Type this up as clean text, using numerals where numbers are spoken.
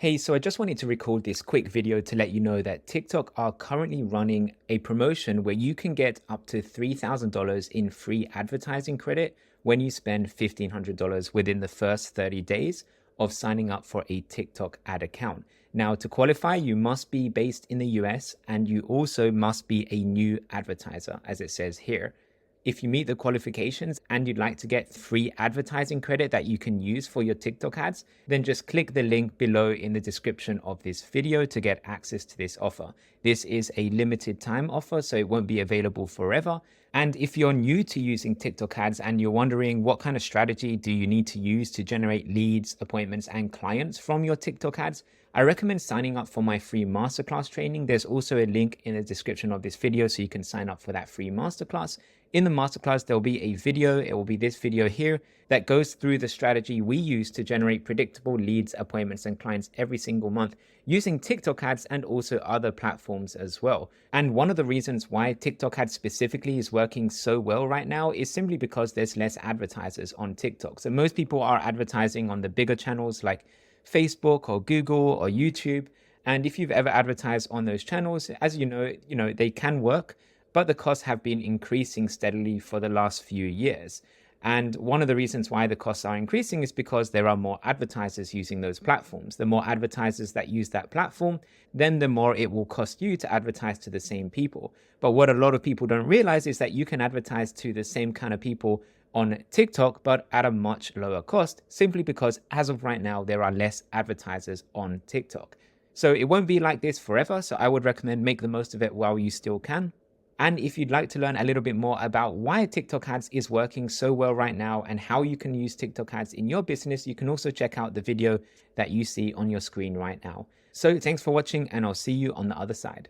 Hey, so I just wanted to record this quick video to let you know that TikTok are currently running a promotion where you can get up to $3,000 in free advertising credit when you spend $1,500 within the first 30 days of signing up for a TikTok ad account. Now, to qualify, you must be based in the US and you also must be a new advertiser, as it says here. If you meet the qualifications and you'd like to get free advertising credit that you can use for your TikTok ads, then just click the link below in the description of this video to get access to this offer. This is a limited time offer, so it won't be available forever. And if you're new to using TikTok ads and you're wondering what kind of strategy do you need to use to generate leads, appointments, and clients from your TikTok ads, I recommend signing up for my free masterclass training. There's also a link in the description of this video so you can sign up for that free masterclass. In the masterclass, there'll be a video, it will be this video here, that goes through the strategy we use to generate predictable leads, appointments, and clients every single month using TikTok ads and also other platforms as well. And one of the reasons why TikTok ads specifically is working so well right now is simply because there's less advertisers on TikTok. So most people are advertising on the bigger channels like Facebook or Google or YouTube. And if you've ever advertised on those channels, as you know, they can work, but the costs have been increasing steadily for the last few years. And one of the reasons why the costs are increasing is because there are more advertisers using those platforms. The more advertisers that use that platform, then the more it will cost you to advertise to the same people. But what a lot of people don't realize is that you can advertise to the same kind of people on TikTok, but at a much lower cost, simply because as of right now, there are less advertisers on TikTok. So it won't be like this forever. So I would recommend make the most of it while you still can. And if you'd like to learn a little bit more about why TikTok ads is working so well right now and how you can use TikTok ads in your business, you can also check out the video that you see on your screen right now. So thanks for watching and I'll see you on the other side.